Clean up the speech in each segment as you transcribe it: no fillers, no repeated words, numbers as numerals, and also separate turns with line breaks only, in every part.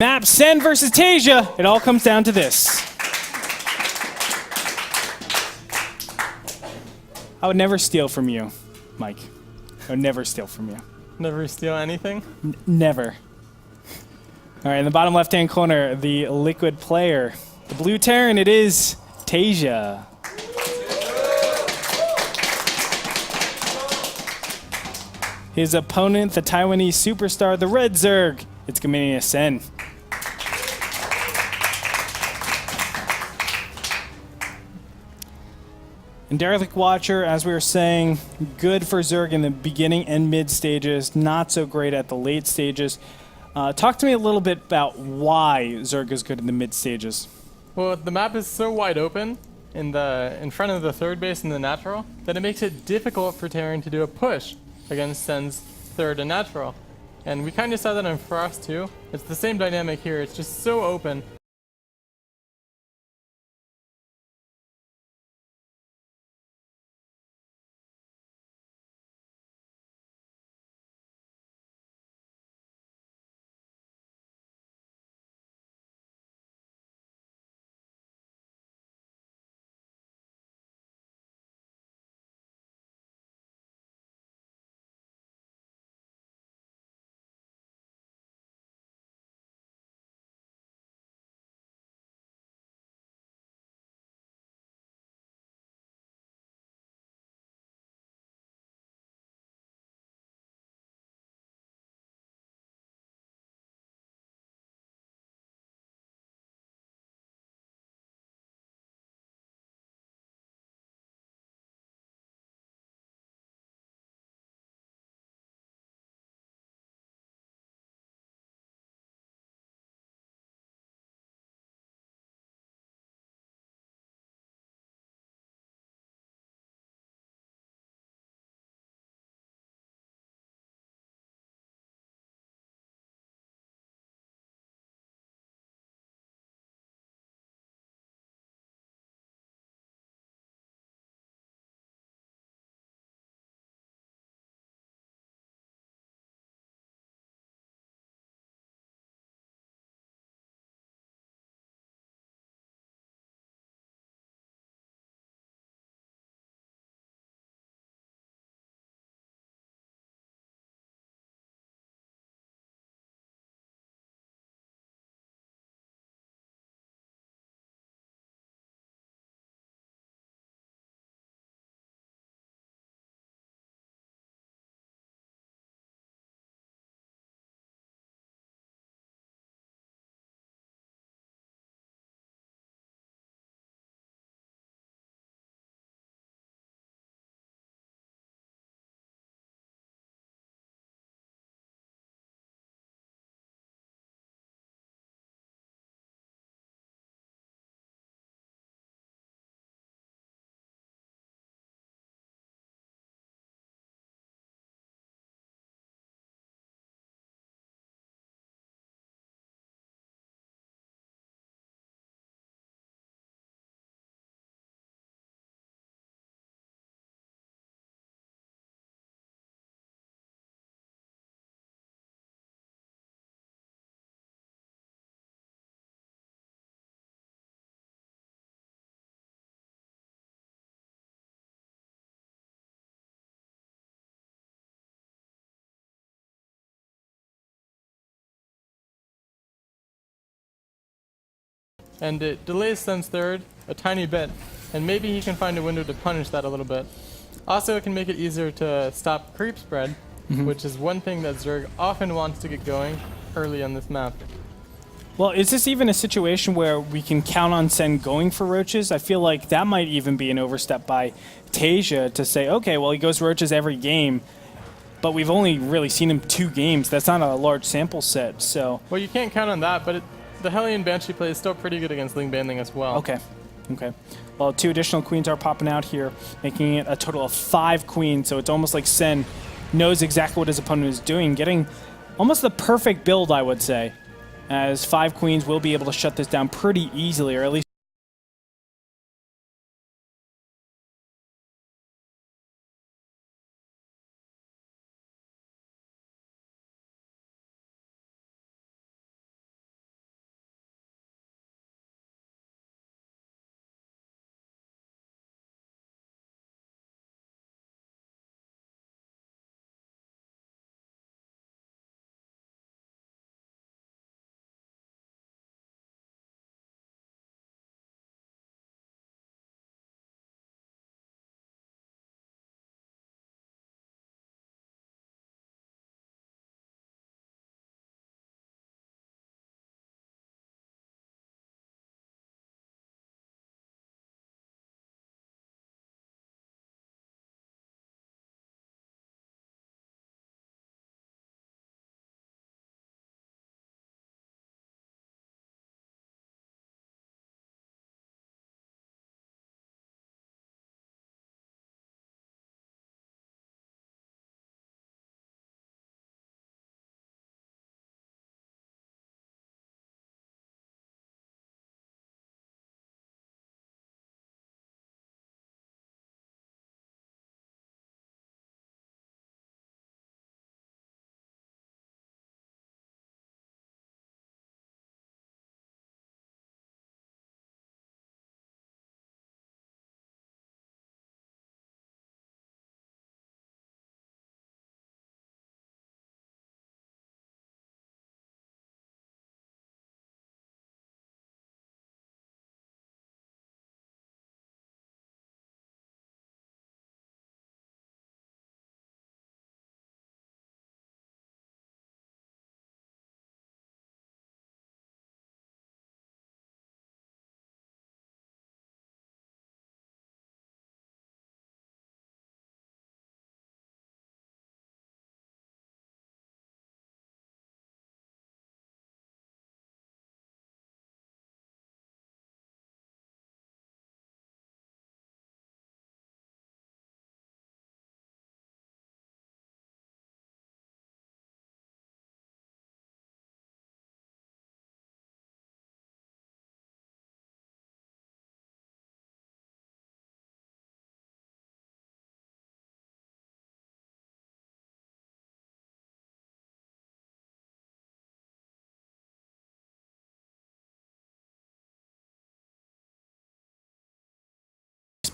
Map Sen versus TaeJa. It all comes down to this. I would never steal from you, Mike. I would never steal from you.
Never steal anything?
Never. All right, in the bottom left-hand corner, the liquid player. The blue Terran, it is TaeJa. His opponent, the Taiwanese superstar, the red Zerg. It's Gamania Sen. And Derelict Watcher, as we were saying, good for Zerg in the beginning and mid stages, not so great at the late stages. Talk to me a little bit about why Zerg is good in the mid stages.
Well, the map is so wide open in front of the third base and the natural that it makes it difficult for Terran to do a push against Sen's third and natural. And we kind of saw that in Frost too. It's the same dynamic here. It's just so open. And it delays Sen's third a tiny bit, and maybe he can find a window to punish that a little bit. Also, it can make it easier to stop creep spread, which is one thing that Zerg often wants to get going early on this map.
Well, is this even a situation where we can count on Sen going for roaches? I feel like that might even be an overstep by TaeJa to say, okay, well, he goes roaches every game, but we've only really seen him 2 games. That's not a large sample set, so...
Well, you can't count on that, but the Hellion Banshee play is still pretty good against Ling Banding as well.
Okay. Okay. Well, 2 additional queens are popping out here, making it a total of 5 queens, so it's almost like Sen knows exactly what his opponent is doing, getting almost the perfect build, I would say, as 5 queens will be able to shut this down pretty easily, or at least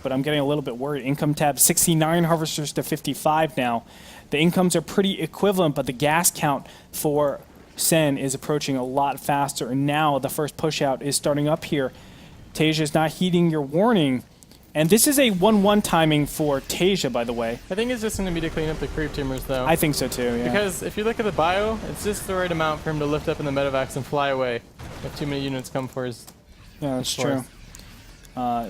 but I'm getting a little bit worried. Income tab 69 harvesters to 55 now. The incomes are pretty equivalent, but the gas count for Sen is approaching a lot faster, and now the first push out is starting up here. TaeJa is not heeding your warning, and this is a 1-1 timing for TaeJa, by the way.
I think it's just going to be to clean up the creep tumors, though.
I think so too, yeah.
Because if you look at the bio, it's just the right amount for him to lift up in the medevacs and fly away if too many units come for his.
Yeah, that's true.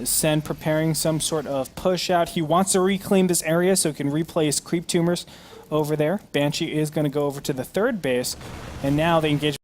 Sen preparing some sort of push out. He wants to reclaim this area so he can replace creep tumors over there. Banshee is going to go over to the third base, and now the engagement.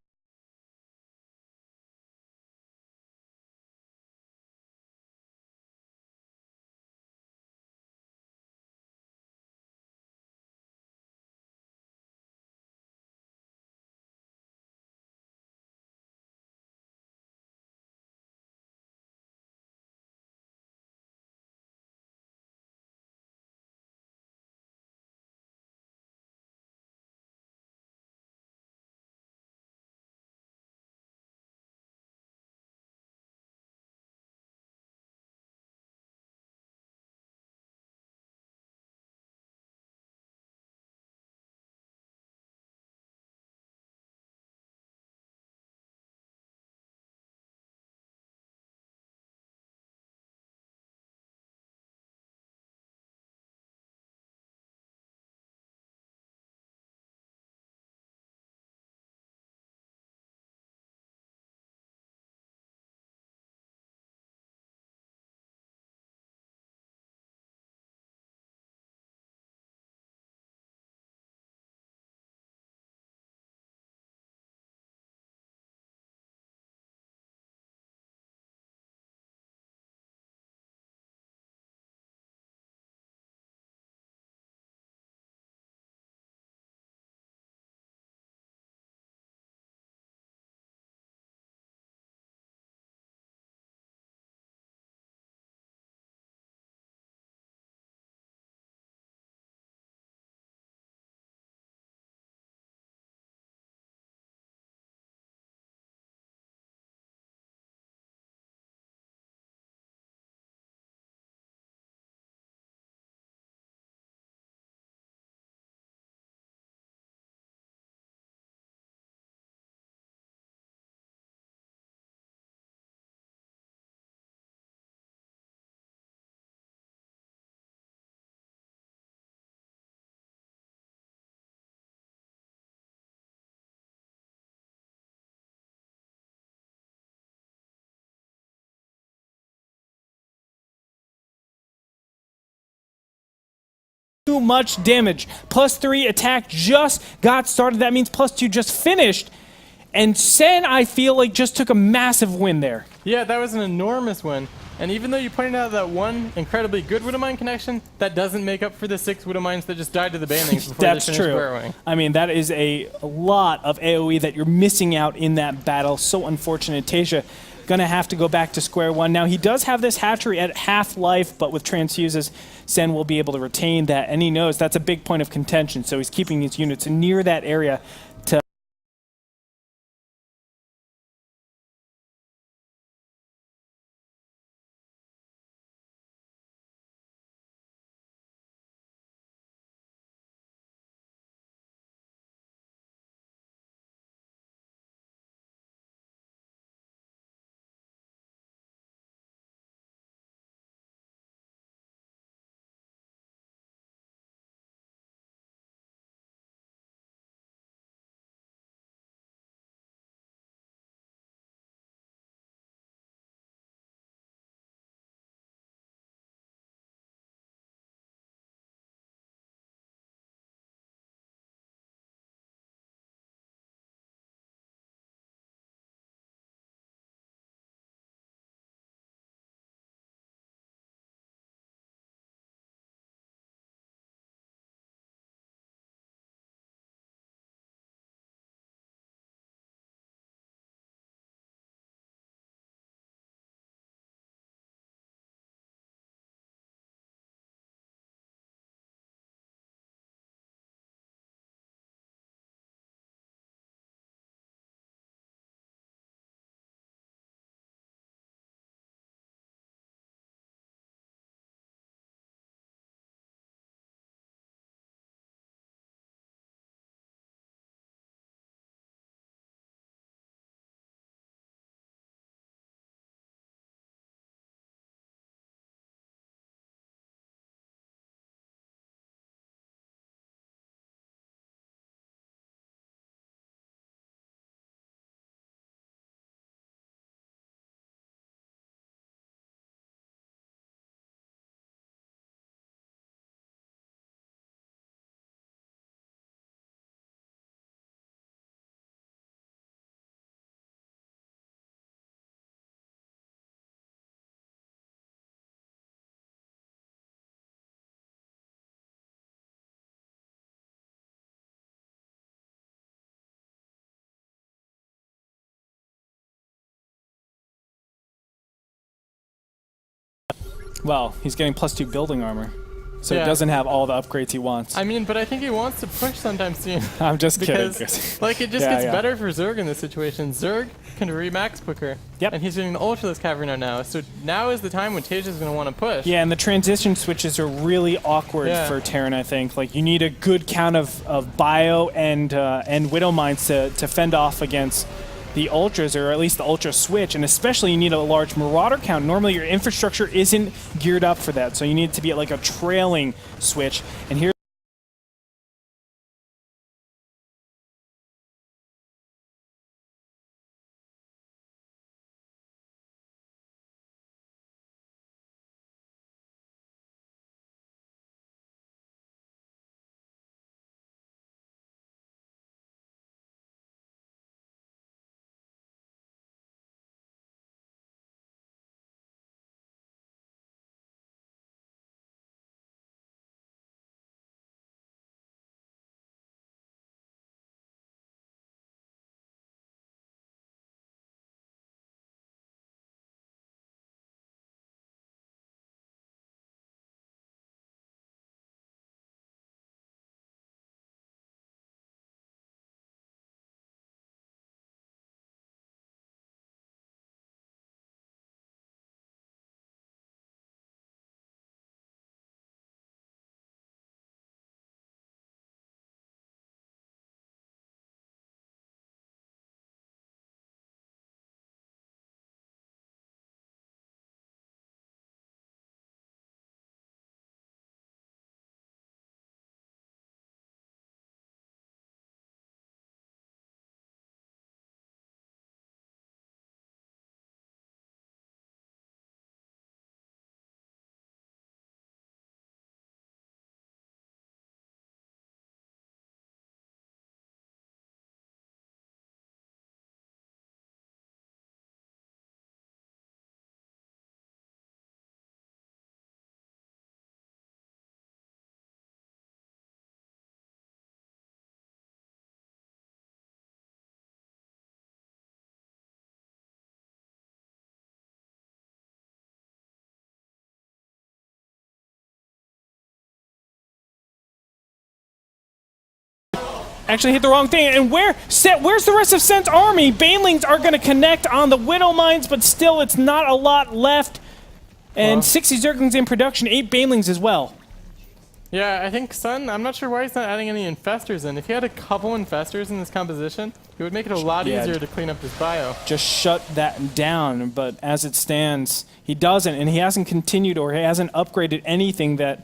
Too much damage. +3 attack just got started. That means +2 just finished. And Sen, I feel like, just took a massive win there.
Yeah, that was an enormous win. And even though you pointed out that one incredibly good Widowmine connection, that doesn't make up for the 6 Widowmines that just died to the banelings before
That's
they finished
true.
burrowing.
I mean, that is a lot of AoE that you're missing out in that battle. So unfortunate. TaeJa gonna have to go back to square one. Now, he does have this hatchery at half-life, but with transfuses, Sen will be able to retain that, and he knows that's a big point of contention, so he's keeping his units near that area Well, he's getting +2 building armor, so
Yeah.
he doesn't have all the upgrades he wants.
I mean, but I think he wants to push sometime soon.
I'm just kidding.
Because, like, it just
Yeah,
gets
yeah.
better for Zerg in this situation. Zerg can remax quicker.
Yep.
And he's doing the Ultraless Caverna now. So now is the time when TaeJa is going to want to push.
Yeah, and the transition switches are really awkward
Yeah.
for Terran, I think. Like, you need a good count of bio and Widow Mines to fend off against the Ultras, or at least the Ultra switch, and especially you need a large Marauder count. Normally your infrastructure isn't geared up for that, so you need to be at like a trailing switch. And here actually hit the wrong thing. And where's the rest of Sen's army? Banelings are going to connect on the Widow Mines, but still it's not a lot left. And
Well.
60 Zerglings in production, 8 Banelings as well.
Yeah, I think Sun, I'm not sure why he's not adding any infestors in. If he had a couple infestors in this composition, it would make it a lot
Yeah.
easier to clean up his bio.
Just shut that down, but as it stands, he doesn't, and he hasn't continued or he hasn't upgraded anything that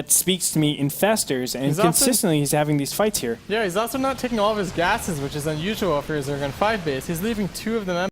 speaks to me infestors, and
He's also-
consistently he's having these fights here.
Yeah, he's also not taking all of his gases, which is unusual for his Zergon 5 base. He's leaving 2 of them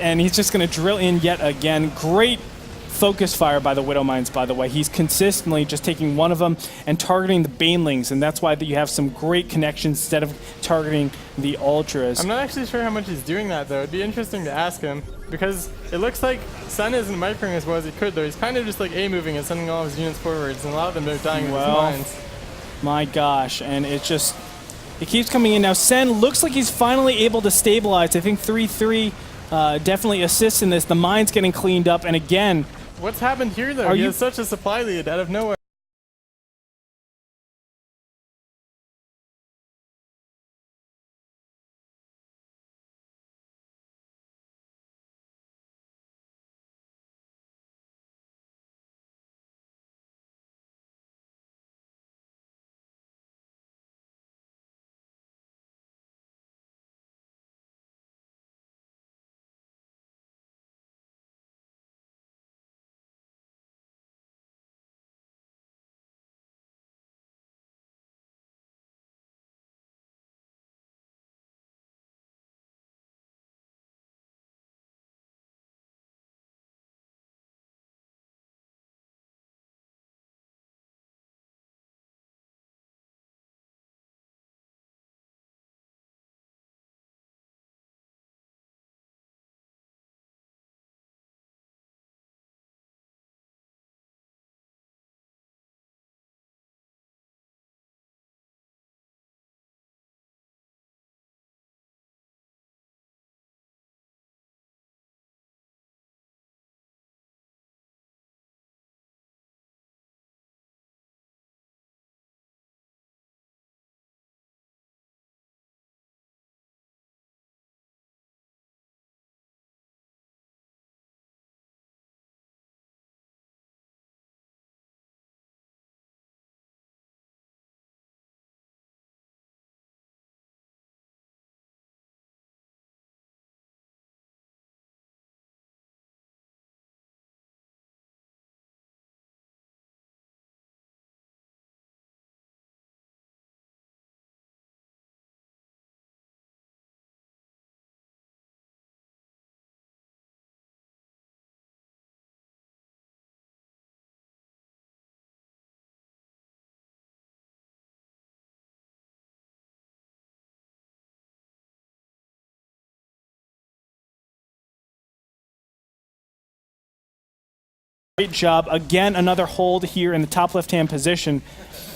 and he's just going to drill in yet again. Great focus fire by the Widow Mines, by the way. He's consistently just taking one of them and targeting the Banelings, and that's why that you have some great connections instead of targeting the Ultras.
I'm not actually sure how much he's doing that, though. It'd be interesting to ask him, because it looks like Sun isn't microing as well as he could, though. He's kind of just like A-moving and sending all of his units forwards, and a lot of them are dying with his mines.
My gosh, and it keeps coming in. Now, Sen looks like he's finally able to stabilize. I think 3-3 definitely assists in this. The mine's getting cleaned up, and again...
What's happened here, though? He has such a supply lead out of nowhere.
Great job. Again, another hold here in the top left-hand position.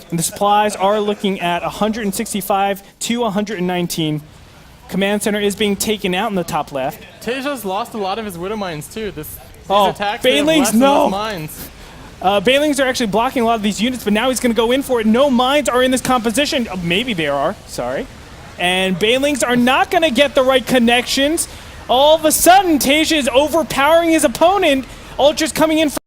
And the supplies are looking at 165 to 119. Command center is being taken out in the top left.
TaeJa's lost a lot of his Widow Mines, too. These attacks
Banelings, no!
Mines.
Banelings are actually blocking a lot of these units, but now he's going to go in for it. No mines are in this composition. Oh, maybe they are. Sorry. And Banelings are not going to get the right connections. All of a sudden, TaeJa is overpowering his opponent. Ultra's coming in for